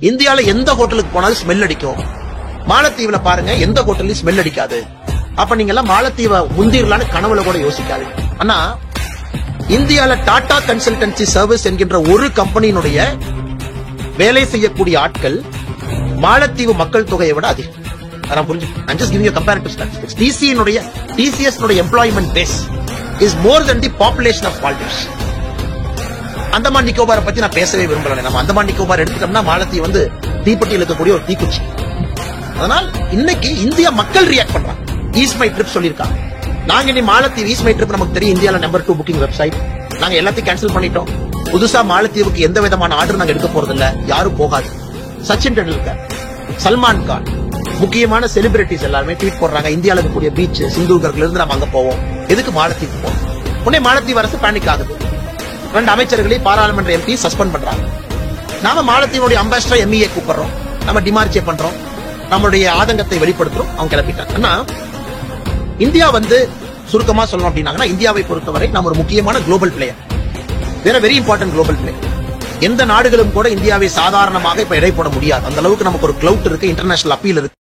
இந்தியால எந்த ஹோட்டலுக்கு போனாலும் ஸ்மெல் அடிக்கும். மாலத்தீவுல பாருங்க, எந்த ஹோட்டலையும் ஸ்மெல் அடிக்காது. அப்ப நீங்க எல்லாம் மாலத்தீவை முந்திரலான்னு கனவுல கூட யோசிக்காது. ஆனா இந்தியால டாடா கன்சல்டன்சி சர்வீஸ் என்கின்ற ஒரு கம்பெனியினுடைய வேலை செய்யக்கூடிய ஆட்கள் மாலத்தீவு மக்கள் தொகையை விட அதிகம். நான் புரிஞ்சு, I'm just giving you a comparative statistics. TCS employment base is more than the population of Maldives. Andaman நிக்கோபாரை பத்தி நான் பேசவே விரும்பல. நம்ம அந்தமான் நிக்கோபார் எடுத்துட்டோம்னா மாலத்தீவு வந்து தீப்பெட்டியில் இருக்கக்கூடிய ஒரு தீக்குச்சி. அதனால் இன்னைக்கு இந்தியா மக்கள் ரியாக்ட் பண்றாங்க. ஈஸ்ட் மை ட்ரிப் சொல்லிருக்காங்க. நாங்க இனி மாலத்தீவு ஈஸ்ட் மை ட்ரிப் நமக்கு தெரியும், இந்தியால நம்பர் 2 புக்கிங் வெப்சைட். நாங்க எல்லாத்தையும் கேன்சல் பண்ணிட்டோம். புதுசா மாலத்தீவுக்கு எந்த விதமான ஆர்டர் நாங்க எடுக்க போறது இல்ல, யாரும் போகாது. சச்சின் டெண்டுல்கர், சல்மான் கான், முக்கியமான செலிபிரிட்டிஸ் எல்லாருமே ட்வீட் போடுறாங்க, இந்தியாவில் இருக்கக்கூடிய பீச் சிந்துகர்ல இருந்து நம்ம அங்க போவோம். எதுக்கு மாலத்தீவு போவோம்? உடனே மாலத்தீவு அரசு பேனிக் ஆகுது. 2 அமைச்சர்களை பாராளுமன்ற எம்பி சஸ்பெண்ட் பண்றாங்க. நாம மாலத்தீவுடைய அம்பாசிடர் MEA கூப்பிடுறோம், நம்ம டிமார்ச்சே பண்றோம், நம்மளுடைய ஆதங்கத்தை வெளிப்படுத்துறோம். அவங்க கிளப்பிட்டாங்க. ஆனா இந்தியா வந்து சுருக்கமா சொல்லணும் அப்படின்னாங்கன்னா, இந்தியாவை பொறுத்தவரை நாம் ஒரு முக்கியமான global player, very important global player. எந்த நாடுகளும் கூட இந்தியாவை சாதாரணமாக இப்ப எடை போட முடியாது. அந்த அளவுக்கு நமக்கு ஒரு கிளவுட் இருக்கு, இன்டர்நேஷனல் அப்பீல் இருக்கு.